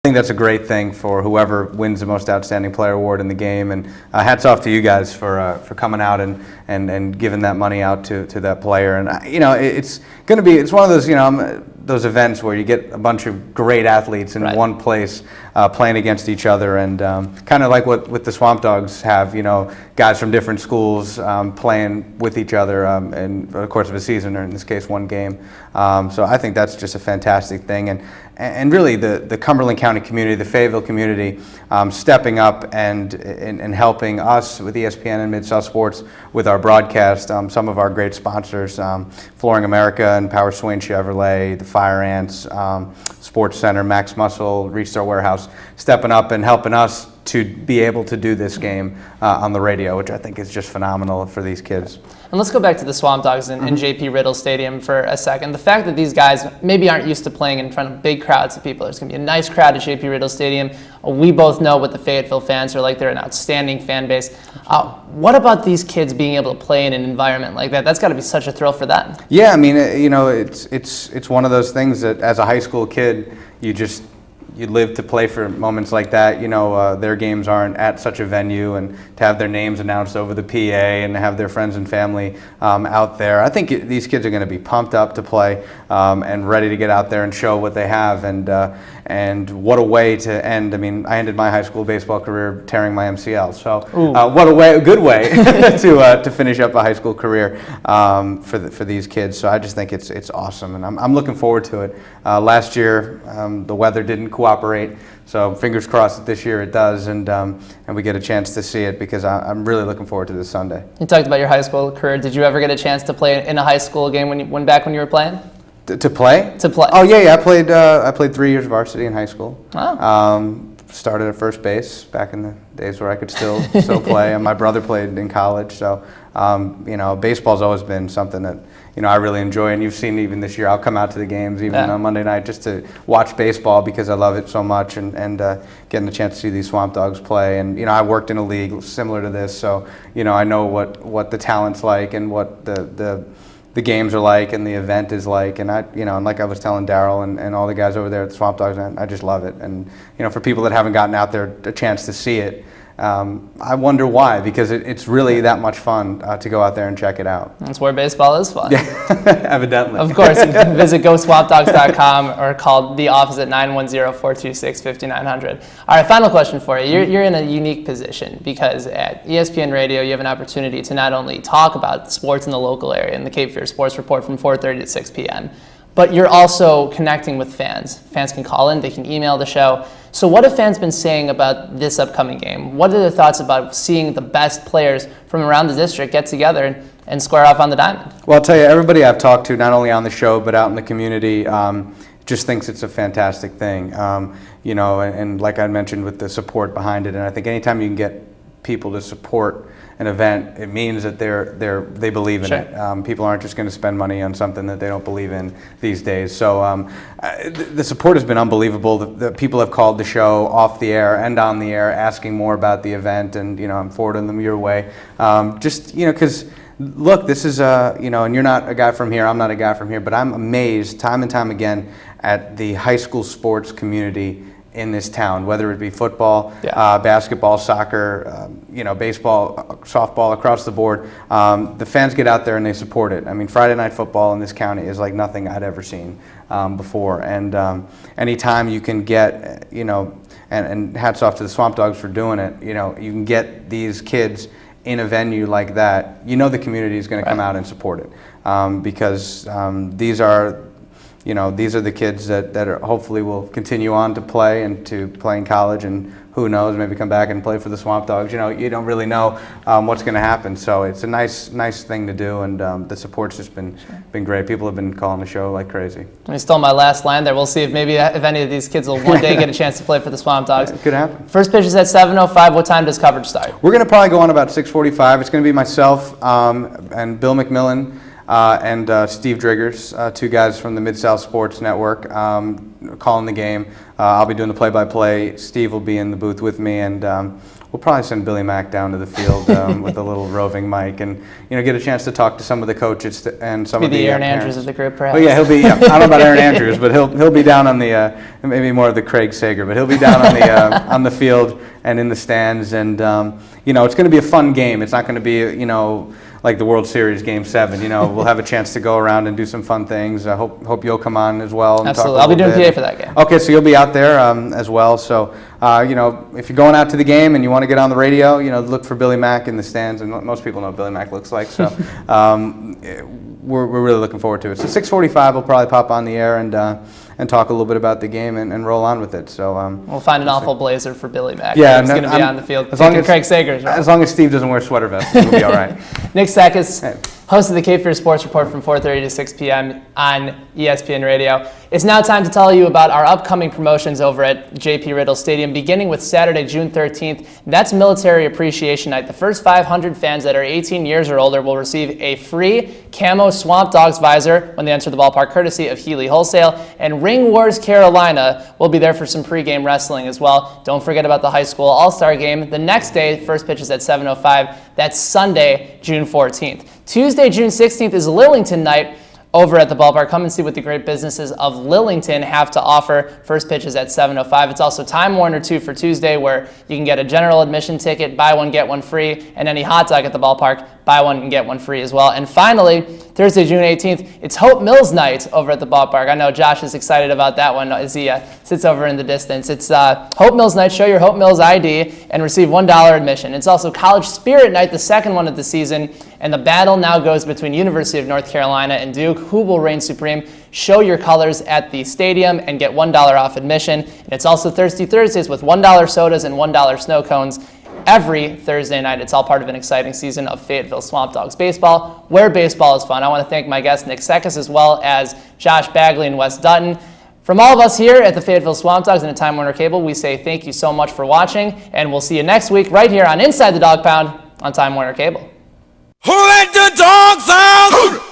I think that's a great thing for whoever wins the most outstanding player award in the game, and hats off to you guys for coming out and giving that money out to that player. And it's one of those those events where you get a bunch of great athletes in one place playing against each other, and kind of like what the SwampDogs have, guys from different schools playing with each other in the course of a season, or in this case one game. So I think that's just a fantastic thing, and really the Cumberland County community, the Fayetteville community, stepping up and helping us with ESPN and Mid-South Sports with our broadcast. Some of our great sponsors, Flooring America and Power Swing Chevrolet, the Fire Ants, Sports Center, Max Muscle, Restore Warehouse, stepping up and helping us to be able to do this game on the radio, which I think is just phenomenal for these kids. And let's go back to the SwampDogs in JP Riddle Stadium for a second. The fact that these guys maybe aren't used to playing in front of big crowds of people. There's going to be a nice crowd at JP Riddle Stadium. We both know what the Fayetteville fans are like. They're an outstanding fan base. What about these kids being able to play in an environment like that? That's got to be such a thrill for them. Yeah, I mean, it's one of those things that as a high school kid, you live to play for moments like that. Their games aren't at such a venue, and to have their names announced over the PA and to have their friends and family out there. I think these kids are going to be pumped up to play and ready to get out there and show what they have. And what a way to end. I mean, I ended my high school baseball career tearing my MCL. So what a good way to finish up a high school career for these kids. So I just think it's awesome, and I'm looking forward to it. Last year, the weather didn't cooperate, so fingers crossed that this year it does, and we get a chance to see it, because I'm really looking forward to this Sunday. You talked about your high school career. Did you ever get a chance to play in a high school game when you were playing? To play? To play. Oh yeah. I played 3 years varsity in high school. Oh. Started at first base back in the days where I could still play, and my brother played in college. So baseball's always been something that I really enjoy, and you've seen even this year. I'll come out to the games even on Monday night just to watch baseball, because I love it so much, and getting the chance to see these SwampDogs play. And I worked in a league similar to this, so I know what the talent's like, and what the games are like, and the event is like, and and like I was telling Daryl and all the guys over there at the SwampDogs, I just love it. And for people that haven't gotten out there a chance to see it, I wonder why, because it's really that much fun to go out there and check it out. That's where baseball is fun. Yeah, evidently. Of course, you can visit GoSwampDogs.com or call the office at 910-426-5900. All right, final question for you. You're in a unique position, because at ESPN Radio, you have an opportunity to not only talk about sports in the local area in the Cape Fear Sports Report from 4:30 to 6 p.m., but you're also connecting with fans. Fans can call in, they can email the show. So what have fans been saying about this upcoming game? What are their thoughts about seeing the best players from around the district get together and square off on the diamond? Well, I'll tell you, everybody I've talked to, not only on the show but out in the community, just thinks it's a fantastic thing. And like I mentioned, with the support behind it, and I think anytime you can get people to support an event, it means that they believe in it. People aren't just going to spend money on something that they don't believe in these days. So the support has been unbelievable. The people have called the show off the air and on the air, asking more about the event, and I'm forwarding them your way. Because look, this is and you're not a guy from here, I'm not a guy from here, but I'm amazed time and time again at the high school sports community in this town, whether it be football, basketball, soccer, baseball, softball, across the board. The fans get out there and they support it. I mean, Friday night football in this county is like nothing I'd ever seen before. And anytime you can get, and hats off to the SwampDogs for doing it, you can get these kids in a venue like that, the community is going to come out and support it, because these are the kids that are hopefully will continue on to play and to play in college, and who knows, maybe come back and play for the SwampDogs. You don't really know what's going to happen. So it's a nice thing to do, and the support's just been great. People have been calling the show like crazy. And you stole my last line there. We'll see if any of these kids will one day get a chance to play for the SwampDogs. It could happen. First pitch is at 7:05. What time does coverage start? We're going to probably go on about 6:45. It's going to be myself and Bill McMillan. And Steve Driggers, 2 guys from the Mid-South Sports Network, calling the game. I'll be doing the play-by-play. Steve will be in the booth with me, and we'll probably send Billy Mack down to the field with a little roving mic, and get a chance to talk to some of the coaches and some of the Aaron parents. Andrews of the group, perhaps. Oh yeah, he'll be. Yeah, I don't know about Aaron Andrews, but he'll be down on the maybe more of the Craig Sager, but he'll be down on the on the field and in the stands, and it's going to be a fun game. It's not going to be like the World Series Game 7. We'll have a chance to go around and do some fun things. I hope you'll come on as well. And Absolutely, talk I'll be doing bit. PA for that game. Okay, so you'll be out there as well. So if you're going out to the game and you want to get on the radio, look for Billy Mack in the stands, and most people know what Billy Mack looks like. So we're really looking forward to it. So 6:45, we'll probably pop on the air and talk a little bit about the game and roll on with it. So we'll find an awful blazer for Billy Mack. Yeah, he's going to be on the field. As long as Craig Sagers. As long as Steve doesn't wear sweater vests, we'll be all right. Nick Sekkas, host of the Cape Fear Sports Report from 4:30 to 6 p.m. on ESPN Radio. It's now time to tell you about our upcoming promotions over at JP Riddle Stadium, beginning with Saturday, June 13th. That's Military Appreciation Night. The first 500 fans that are 18 years or older will receive a free camo SwampDogs visor when they enter the ballpark, courtesy of Healy Wholesale. And Ring Wars Carolina will be there for some pregame wrestling as well. Don't forget about the high school all-star game. The next day, first pitch is at 7:05. That's Sunday, June 14th. Tuesday, June 16th is Lillington night over at the ballpark. Come and see what the great businesses of Lillington have to offer. First pitch is at 7:05. It's also Time Warner 2 for Tuesday, where you can get a general admission ticket, buy one, get one free, and any hot dog at the ballpark, buy one and get one free as well. And finally, Thursday, June 18th, it's Hope Mills night over at the ballpark. I know Josh is excited about that one as he sits over in the distance. It's Hope Mills night. Show your Hope Mills ID and receive $1 admission. It's also College Spirit night, the second one of the season, and the battle now goes between University of North Carolina and Duke. Who will reign supreme? Show your colors at the stadium and get $1 off admission. And it's also Thirsty Thursdays with $1 sodas and $1 snow cones every Thursday night. It's all part of an exciting season of Fayetteville SwampDogs baseball, where baseball is fun. I want to thank my guest, Nick Sekkas, as well as Josh Bagley and Wes Dutton. From all of us here at the Fayetteville SwampDogs and at Time Warner Cable, we say thank you so much for watching, and we'll see you next week right here on Inside the Dog Pound on Time Warner Cable. Who let the dogs out?